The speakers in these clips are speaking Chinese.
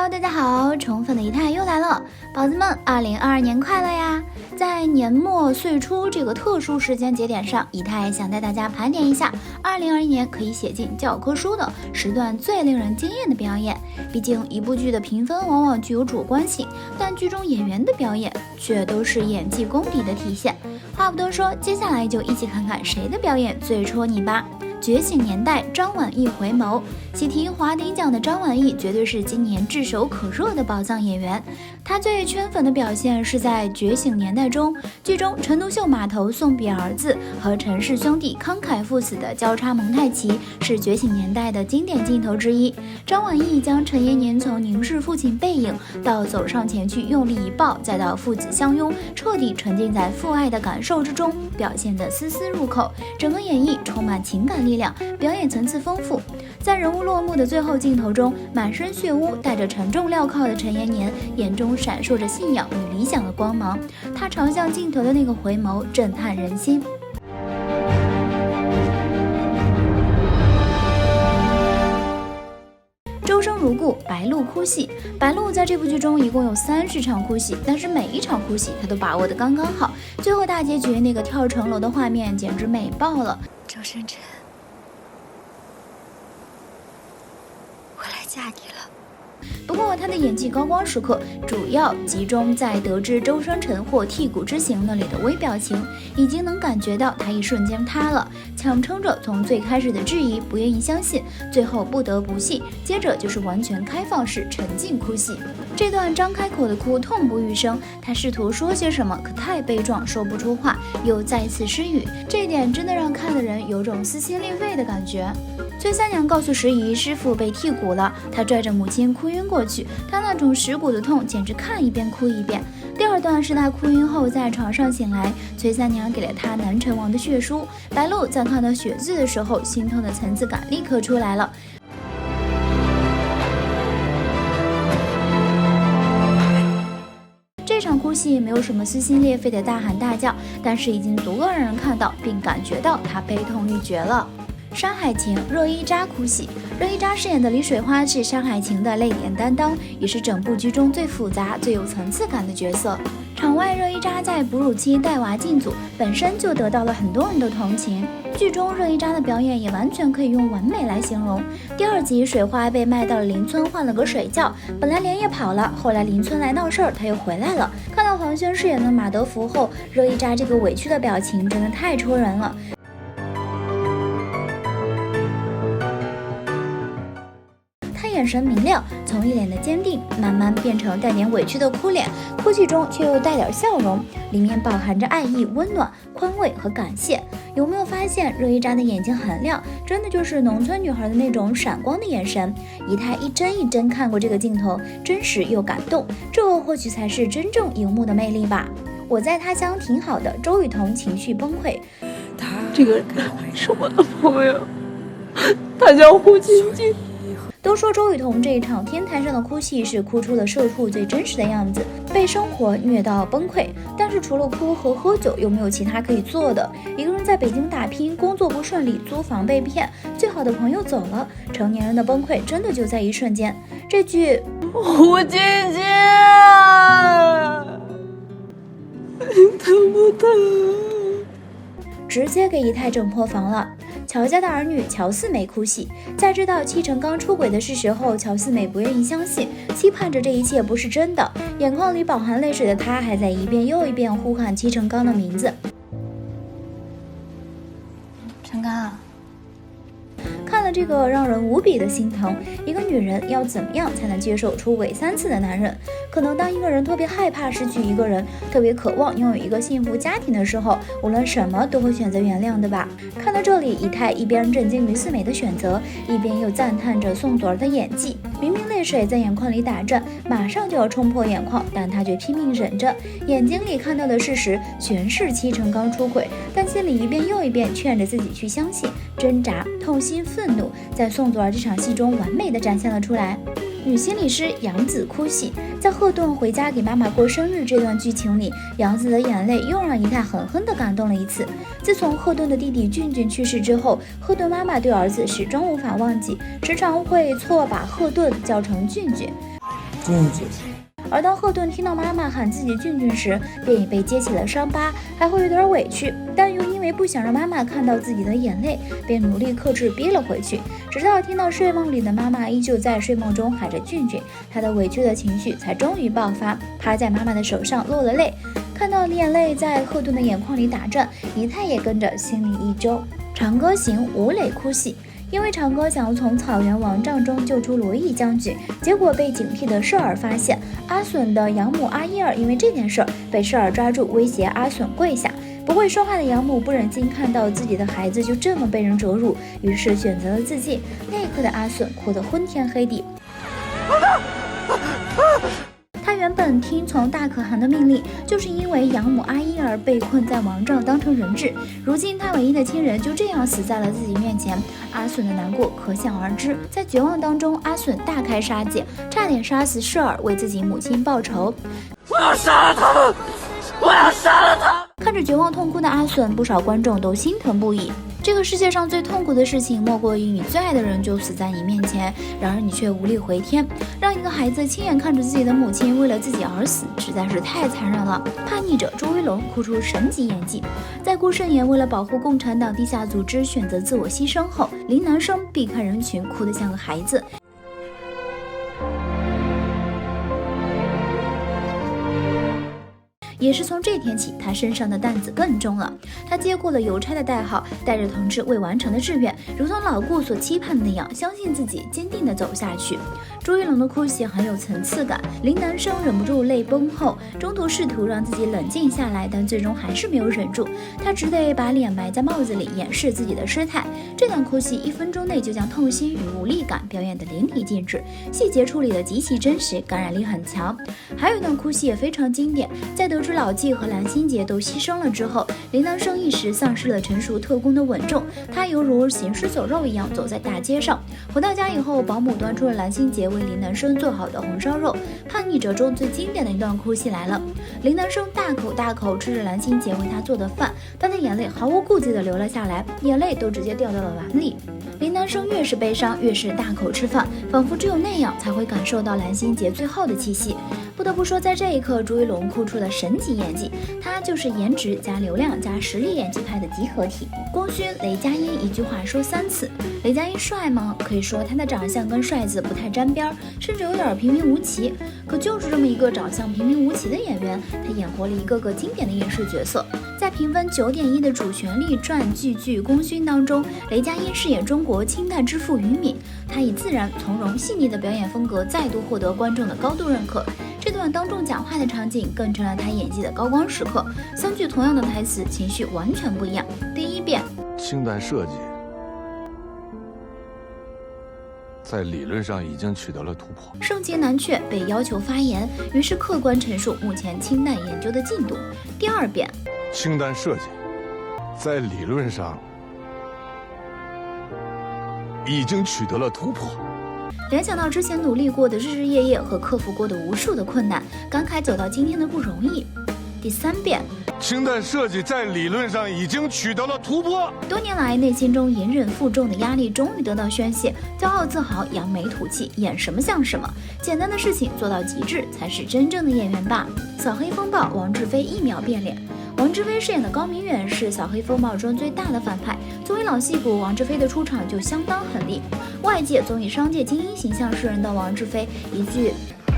Hello， 大家好，宠粉的仪态又来了，宝子们，2022年快乐呀！在年末岁初这个特殊时间节点上，仪态想带大家盘点一下2021年可以写进教科书的10段最令人惊艳的表演。毕竟一部剧的评分往往具有主观性，但剧中演员的表演却都是演技功底的体现。话不多说，接下来就一起看看谁的表演最戳你吧。觉醒年代，张晚意回眸。喜提华鼎奖的张晚意绝对是今年炙手可热的宝藏演员。他最圈粉的表现是在《觉醒年代》中，剧中陈独秀码头送别儿子和陈氏兄弟慷慨赴死的交叉蒙太奇，是《觉醒年代》的经典镜头之一。张晚意将陈延年从凝视父亲背影到走上前去用力一抱，再到父子相拥，彻底沉浸在父爱的感受之中，表现得丝丝入口。整个演绎充满情感力量，表演层次丰富。在人物落幕的最后镜头中，满身血污带着沉重镣铐的陈延年眼中闪烁着信仰与理想的光芒，他朝向镜头的那个回眸震撼人心。周生如故，白鹿哭戏。白鹿在这部剧中一共有30场哭戏，但是每一场哭戏他都把握得刚刚好。最后大结局那个跳城楼的画面简直美爆了。周生辰，我来嫁你了。不过他的演技高光时刻主要集中在得知周生辰获剔骨之刑那里的微表情，已经能感觉到他一瞬间塌了，强撑着从最开始的质疑不愿意相信，最后不得不信，接着就是完全开放式沉浸哭戏。这段张开口的哭痛不欲生，他试图说些什么，可太悲壮说不出话，又再次失语，这一点真的让看的人有种撕心裂肺的感觉。崔三娘告诉石姨师傅被剔骨了，她拽着母亲哭晕过去，她那种蚀骨的痛简直看一遍哭一遍。第二段是她哭晕后在床上醒来，崔三娘给了她南辰王的血书，白鹿在看到血字的时候，心痛的层次感立刻出来了。这场哭戏没有什么撕心裂肺的大喊大叫，但是已经足够让人看到并感觉到她悲痛欲绝了。山海情，热依扎哭戏。热依扎饰演的李水花是山海情的泪点担当，也是整部剧中最复杂、最有层次感的角色。场外热依扎在哺乳期带娃进组，本身就得到了很多人的同情。剧中热依扎的表演也完全可以用完美来形容。第2集，水花被卖到了邻村换了个水窖，本来连夜跑了，后来邻村来闹事儿，他又回来了。看到黄轩饰演的马德福后，热依扎这个委屈的表情真的太戳人了。眼神明亮，从一脸的坚定慢慢变成带点委屈的哭脸，哭泣中却又带点笑容，里面饱含着爱意、温暖、宽慰和感谢。有没有发现热依扎的眼睛很亮，真的就是农村女孩的那种闪光的眼神？仪态一帧一帧看过这个镜头，真实又感动，这或许才是真正荧幕的魅力吧。我在他乡挺好的，周雨彤情绪崩溃。这个人是我的朋友，他叫胡晶晶。都说周雨彤这一场天台上的哭戏是哭出了社畜最真实的样子，被生活虐到崩溃，但是除了哭和喝酒又没有其他可以做的。一个人在北京打拼，工作不顺利，租房被骗，最好的朋友走了，成年人的崩溃真的就在一瞬间。这句胡晶晶疼不疼？直接给仪态整破防了。乔家的儿女乔四美哭戏，在知道戚成刚出轨的事实后，乔四美不愿意相信，期盼着这一切不是真的，眼眶里饱含泪水的她还在一遍又一遍呼喊戚成刚的名字。成刚，看了这个让人无比的心疼。一个女人要怎么样才能接受出轨3次的男人？可能当一个人特别害怕失去一个人，特别渴望拥有一个幸福家庭的时候，无论什么都会选择原谅的吧。看到这里，仪态一边震惊于四美的选择，一边又赞叹着宋祖儿的演技。明明泪水在眼眶里打转，马上就要冲破眼眶，但她却拼命忍着，眼睛里看到的事实全是戚成刚出轨，但心里一遍又一遍劝着自己去相信，挣扎、痛心、愤怒，在宋祖儿这场戏中完美的展现了出来。女心理师杨紫哭戏，在贺顿回家给妈妈过生日这段剧情里，杨紫的眼泪又让仪态狠狠地感动了一次。自从贺顿的弟弟俊俊去世之后，贺顿妈妈对儿子始终无法忘记，时常会错把贺顿叫成俊俊。俊俊。而当赫顿听到妈妈喊自己俊俊时，便已被揭起了伤疤，还会有点委屈，但又因为不想让妈妈看到自己的眼泪，便努力克制逼了回去。直到听到睡梦里的妈妈依旧在睡梦中喊着俊俊，他的委屈的情绪才终于爆发，趴在妈妈的手上落了泪。看到眼泪在赫顿的眼眶里打转，姨太也跟着心里一揪。长歌行，吴磊哭戏。因为长歌想要从草原王帐中救出罗毅将军，结果被警惕的舍尔发现。阿隼的养母阿伊尔因为这件事被舍尔抓住，威胁阿隼跪下。不会说话的养母不忍心看到自己的孩子就这么被人折辱，于是选择了自尽。那一刻的阿隼哭得昏天黑地。他原本听从大可汗的命令，就是因为养母阿伊尔被困在王帐当成人质，如今他唯一的亲人就这样死在了自己面前，阿隼的难过可想而知。在绝望当中，阿隼大开杀戒，差点杀死舍尔，为自己母亲报仇。我要杀了他们！我要杀了他！看着绝望痛哭的阿隼，不少观众都心疼不已。这个世界上最痛苦的事情，莫过于你最爱的人就死在你面前，然而你却无力回天。让一个孩子亲眼看着自己的母亲为了自己而死，实在是太残忍了。叛逆者朱一龙哭出神级演技。在顾慎言为了保护共产党地下组织选择自我牺牲后，林南生避开人群，哭得像个孩子。也是从这天起，他身上的担子更重了。他接过了邮差的代号，带着同志未完成的志愿，如同老顾所期盼的那样，相信自己，坚定地走下去。朱一龙的哭戏很有层次感，林南生忍不住泪崩后，中途试图让自己冷静下来，但最终还是没有忍住，他只得把脸埋在帽子里掩饰自己的失态。这段哭戏1分钟内就将痛心与无力感表演得淋漓尽致，细节处理得极其真实，感染力很强。还有一段哭戏也非常经典，在得知老纪和蓝心杰都牺牲了之后，林南生一时丧失了成熟特工的稳重，他犹如行尸走肉一样走在大街上。回到家以后，保姆端出了蓝心杰为林南生做好的红烧肉。叛逆者中最经典的一段哭戏来了，林南生大口大口吃着蓝心杰为他做的饭，但他眼泪毫无顾忌地流了下来，眼泪都直接掉到了碗里。林南生越是悲伤，越是大口吃饭，仿佛只有那样才会感受到蓝心杰最后的气息。不得不说，在这一刻，朱一龙哭出了神级演技，他就是颜值加流量加实力演技派的集合体。功勋雷佳音一句话说3次。雷佳音帅吗？可以说他的长相跟帅字不太沾边，甚至有点平平无奇。可就是这么一个长相平平无奇的演员，他演活了一个个经典的影视角色。在评分9.1的主旋律传记剧《功勋》当中，雷佳音饰演中国清代之父于敏，他以自然从容细腻的表演风格再度获得观众的高度认可。这段当众讲话的场景更成了他演技的高光时刻，3句同样的台词，情绪完全不一样。第一遍，清代设计在理论上已经取得了突破。盛杰南阙被要求发言，于是客观陈述目前清代研究的进度。第二遍，清代设计在理论上已经取得了突破。联想到之前努力过的日日夜夜和克服过的无数的困难，感慨走到今天的不容易。第3遍，清代设计在理论上已经取得了突破。多年来内心中隐忍负重的压力终于得到宣泄，骄傲自豪，扬眉吐气，演什么像什么。简单的事情做到极致，才是真正的演员吧。扫黑风暴，王志飞1秒变脸。王志飞饰演的高明远是扫黑风暴中最大的反派。作为老戏骨，王志飞的出场就相当狠厉。外界总以商界精英形象示人的王志飞，一句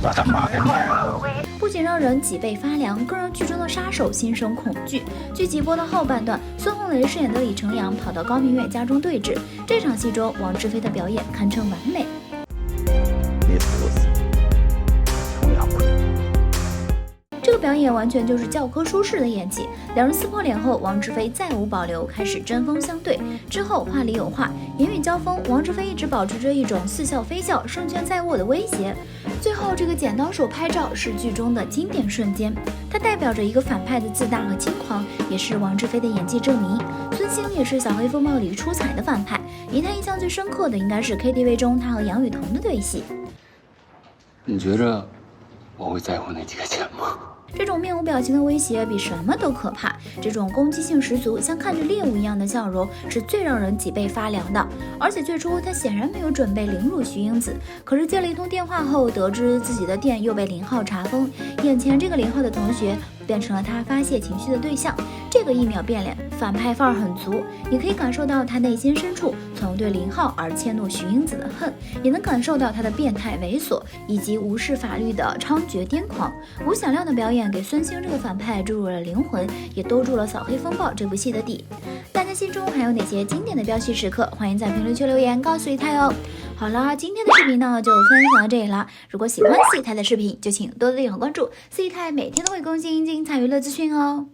我他妈的不仅让人脊背发凉，更让剧中的杀手心生恐惧。剧集播到后半段，孙红雷饰演的李成阳跑到高明远家中对峙。这场戏中，王志飞的表演堪称完美。你死死，穷养鬼。这个表演完全就是教科书式的演技。两人撕破脸后，王志飞再无保留，开始针锋相对。之后话里有话，言语交锋，王志飞一直保持着一种似笑非笑、胜券在握的威胁。最后这个剪刀手拍照是剧中的经典瞬间，它代表着一个反派的自大和轻狂，也是王志飞的演技证明。孙兴也是扫黑风暴里出彩的反派，以他印象最深刻的应该是 KTV 中他和杨雨桐的对戏。你觉着我会在乎那几个钱吗？这种面无表情的威胁比什么都可怕，这种攻击性十足，像看着猎物一样的笑容是最让人脊背发凉的。而且最初他显然没有准备凌辱徐英子，可是接了一通电话后，得知自己的店又被林浩查封，眼前这个林浩的同学变成了他发泄情绪的对象。这个一秒变脸，反派范儿很足，你可以感受到他内心深处从对林浩而迁怒徐英子的恨，也能感受到他的变态猥琐以及无视法律的猖獗癫狂。吴响亮的表演给孙兴这个反派注入了灵魂，也兜住了《扫黑风暴》这部戏的底。大家心中还有哪些经典的飙戏时刻？欢迎在评论区留言告诉一太哦。好了，今天的视频呢就分享到这里了。如果喜欢四一太的视频，就请多多点个关注，四一太每天都会更新精彩娱乐资讯哦。